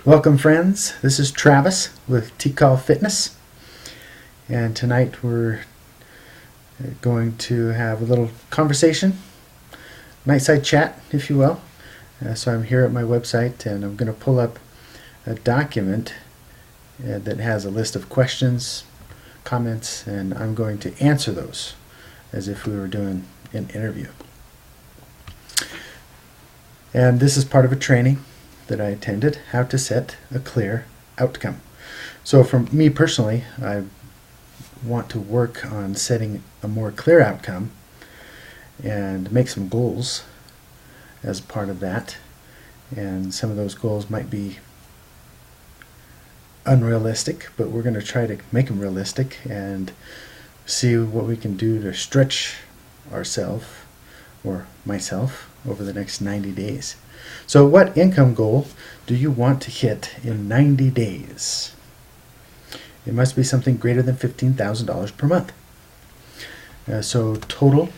Welcome, friends. This is Travis with T-Call Fitness, and tonight we're going to have a little conversation, nightside chat, if you will. So I'm here at my website, and I'm going to pull up a document that has a list of questions, comments, and I'm going to answer those as if we were doing an interview. And this is part of a training that I attended, how to set a clear outcome. So for me personally, I want to work on setting a more clear outcome and make some goals as part of that. And some of those goals might be unrealistic, but we're going to try to make them realistic and see what we can do to stretch ourselves or myself over the next 90 days. So what income goal do you want to hit in 90 days? It must be something greater than $15,000 per month. So total,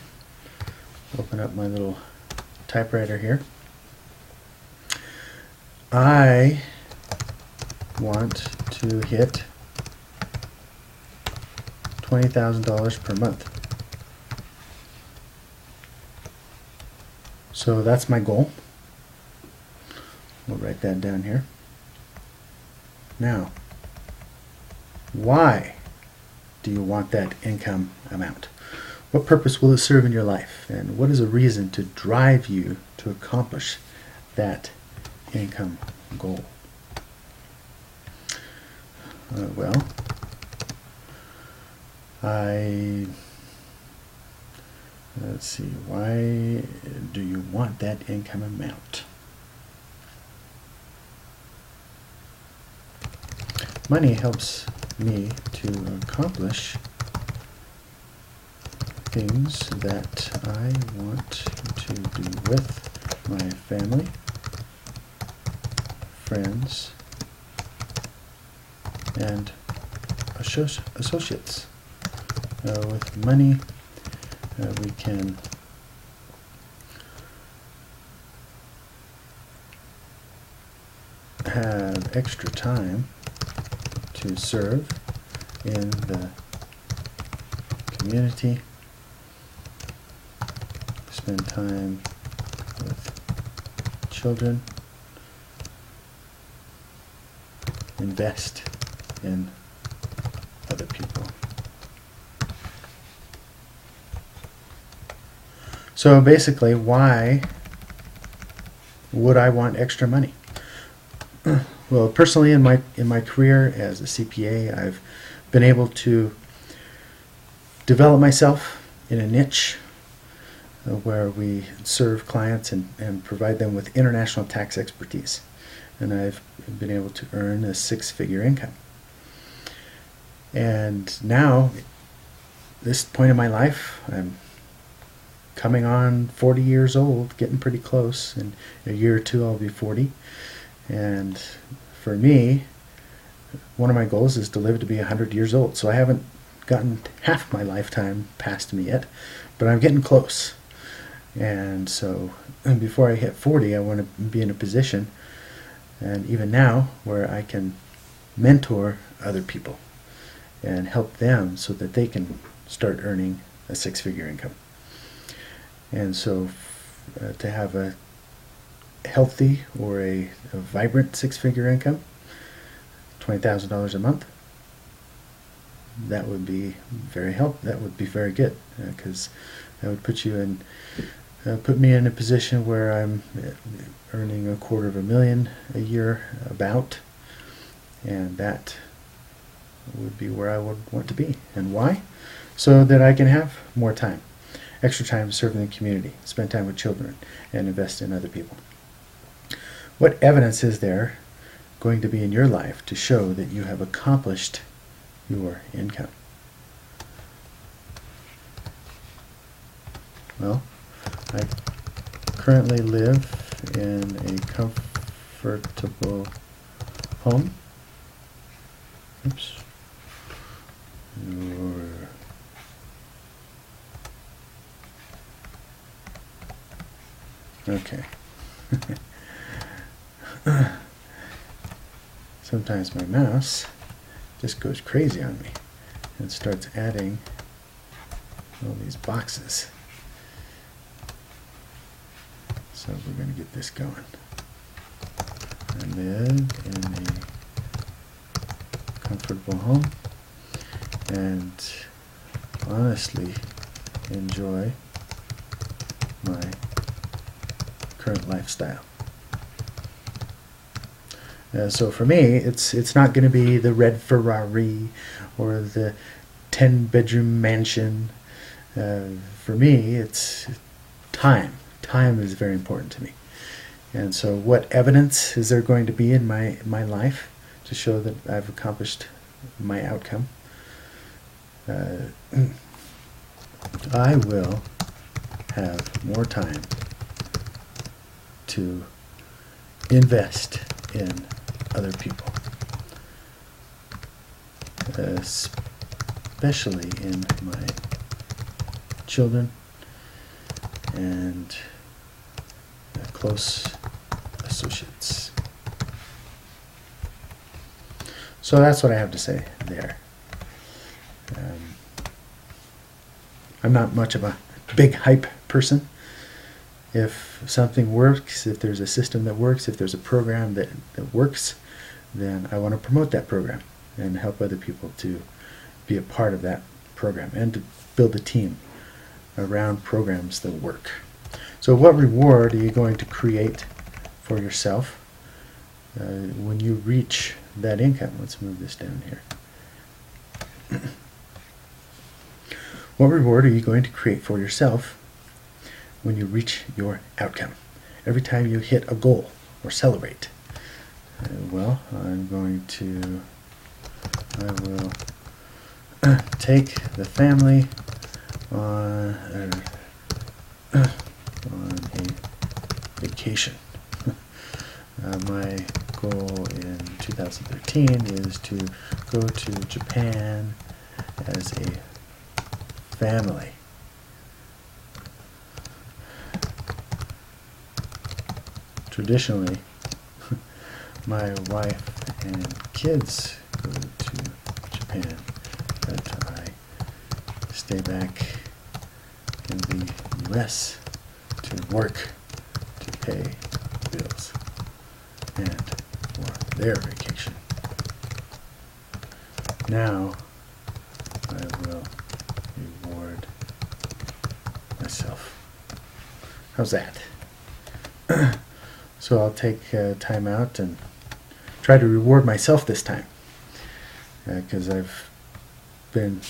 open up my little typewriter here. I want to hit $20,000 per month. So that's my goal. We'll write that down here. Now, why do you want that income amount? What purpose will it serve in your life? And what is a reason to drive you to accomplish that income goal? Let's see, why do you want that income amount? Money helps me to accomplish things that I want to do with my family, friends, and associates. With money, we can have extra time to serve in the community, spend time with children, invest in other people. So basically, why would I want extra money? Well, personally, in my career as a CPA, I've been able to develop myself in a niche where we serve clients and provide them with international tax expertise. And I've been able to earn a six-figure income. And now, this point in my life, I'm coming on 40 years old, getting pretty close. In a year or two, I'll be 40. And for me, one of my goals is to live to be 100 years old. So I haven't gotten half my lifetime past me yet, but I'm getting close. And so before I hit 40, I want to be in a position, and even now, where I can mentor other people and help them so that they can start earning a six-figure income. And so to have a healthy or a vibrant six-figure income, $20,000 a month, that would be that would be very good, because that would put me in a position where I'm earning $250,000 a year about, and that would be where I would want to be. And why? So that I can have more time, extra time to serve in the community, spend time with children, and invest in other people. What evidence is there going to be in your life to show that you have accomplished your income? Well, I currently live in a comfortable home. Oops. Okay. sometimes my mouse just goes crazy on me and starts adding all these boxes. So we're going to get this going. I live in a comfortable home and honestly enjoy my current lifestyle. So for me, it's not going to be the red Ferrari or the 10-bedroom mansion. For me, it's time. Time is very important to me. And so what evidence is there going to be in my life to show that I've accomplished my outcome? I will have more time to invest in other people, especially in my children and close associates. So that's what I have to say there. I'm not much of a big hype person. If something works, if there's a system that works, if there's a program that works, then I want to promote that program and help other people to be a part of that program and to build a team around programs that work. So what reward are you going to create for yourself when you reach that income? Let's move this down here. What reward are you going to create for yourself when you reach your outcome? Every time you hit a goal or celebrate. Well, I will take the family on a vacation. My goal in 2013 is to go to Japan as a family. Traditionally, my wife and kids go to Japan, but I stay back in the U.S. to work to pay bills and for their vacation. Now I will reward myself. How's that? So I'll take time out and try to reward myself this time, because I've been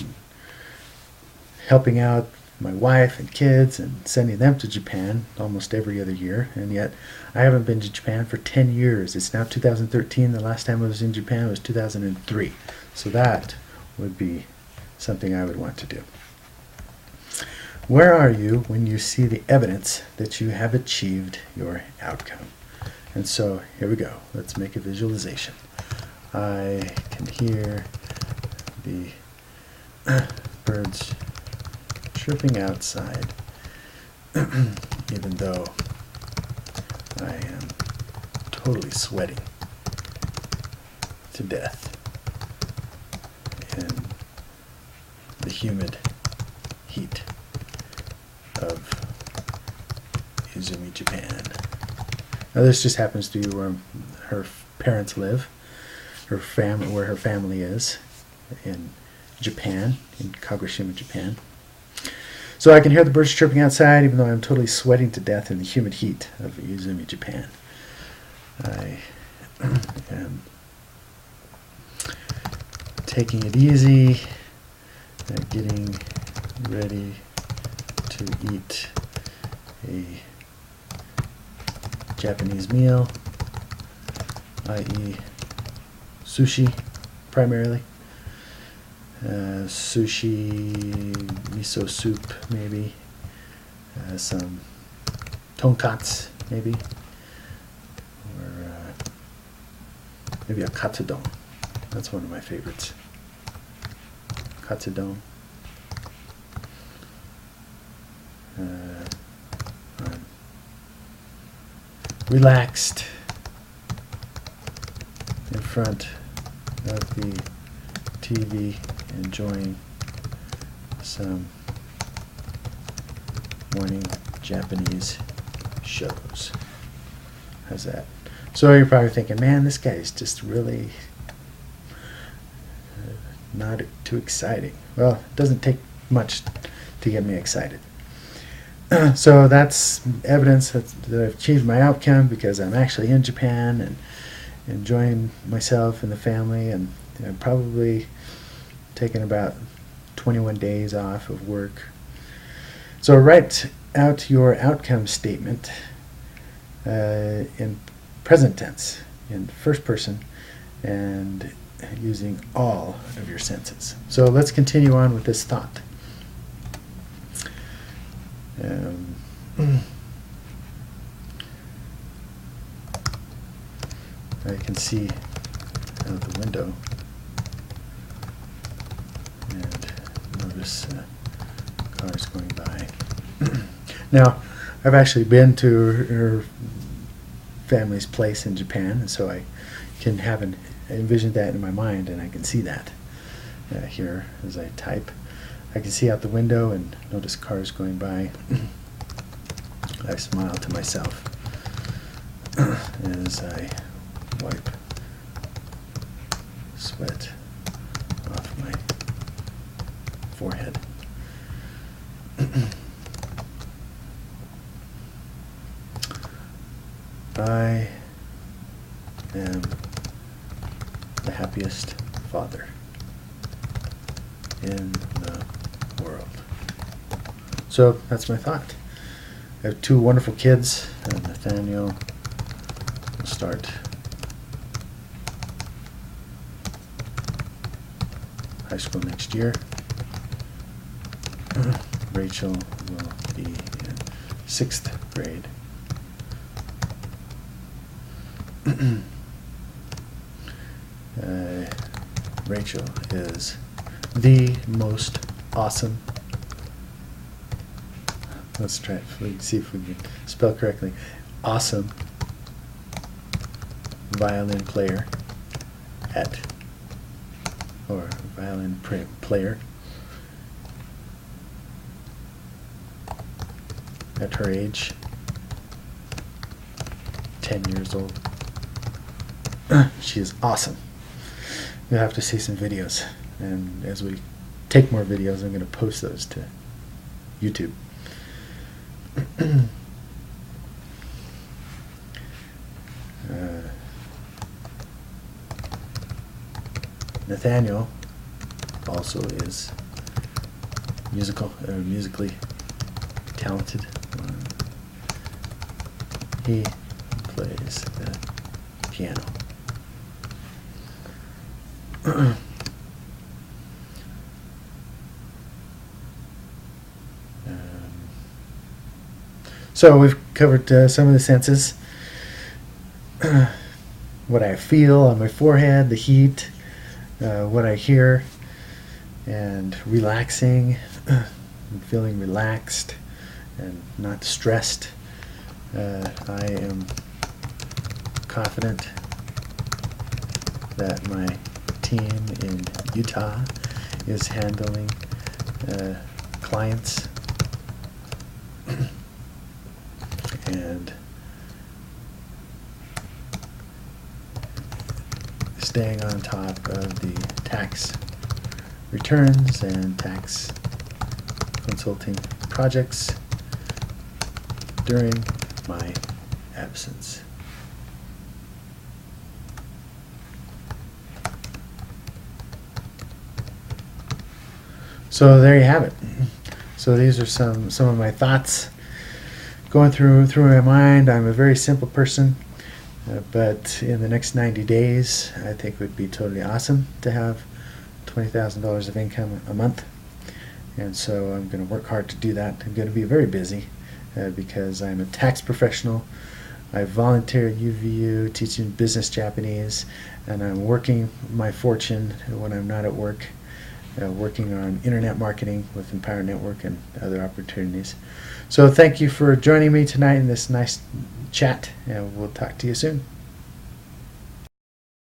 helping out my wife and kids and sending them to Japan almost every other year, and yet I haven't been to Japan for 10 years. It's now 2013. The last time I was in Japan was 2003. So that would be something I would want to do. Where are you when you see the evidence that you have achieved your outcome? And so here we go. Let's make a visualization. I can hear the birds chirping outside, even though I am totally sweating to death in the humid heat of Izumi, Japan. Now this just happens to be where her parents live, where her family is, in Japan, in Kagoshima, Japan. So I can hear the birds chirping outside, even though I'm totally sweating to death in the humid heat of Izumi, Japan. I am taking it easy, getting ready to eat a Japanese meal, i.e. sushi primarily. Sushi, miso soup maybe, some tonkatsu maybe, or maybe a katsudon. That's one of my favorites. Katsudon. I'm relaxed, in front of the TV enjoying some morning Japanese shows. How's that? So you're probably thinking, man, this guy's just really not too exciting. Well, it doesn't take much to get me excited. So that's evidence that I've achieved my outcome, because I'm actually in Japan and enjoying myself and the family, and probably taking about 21 days off of work. So write out your outcome statement in present tense, in first person, and using all of your senses. So let's continue on with this thought. I can see out the window and notice cars going by. Now, I've actually been to her family's place in Japan, and so I can envision that in my mind, and I can see that here as I type. I can see out the window and notice cars going by. I smile to myself as I wipe sweat off my forehead. I am the happiest father in the world. So that's my thought. I have two wonderful kids. Nathaniel will start high school next year. Rachel will be in 6th grade. Rachel is the most awesome. Let's try it. Let's see if we can spell correctly. Awesome violin player player at her age, 10 years old. She is awesome. You'll have to see some videos, and as we take more videos, I'm going to post those to YouTube. Nathaniel also is musically talented. He plays the piano. So we've covered some of the senses. What I feel on my forehead, the heat, what I hear, and relaxing. I'm feeling relaxed and not stressed. I am confident that my team in Utah is handling clients and staying on top of the tax returns and tax consulting projects during my absence. So there you have it. So these are some of my thoughts going through my mind. I'm a very simple person, but in the next 90 days, I think it would be totally awesome to have $20,000 of income a month. And so I'm going to work hard to do that. I'm going to be very busy because I'm a tax professional. I volunteer at UVU teaching business Japanese, and I'm working my fortune when I'm not at work, working on internet marketing with Empower Network and other opportunities. So thank you for joining me tonight in this nice chat, and we'll talk to you soon.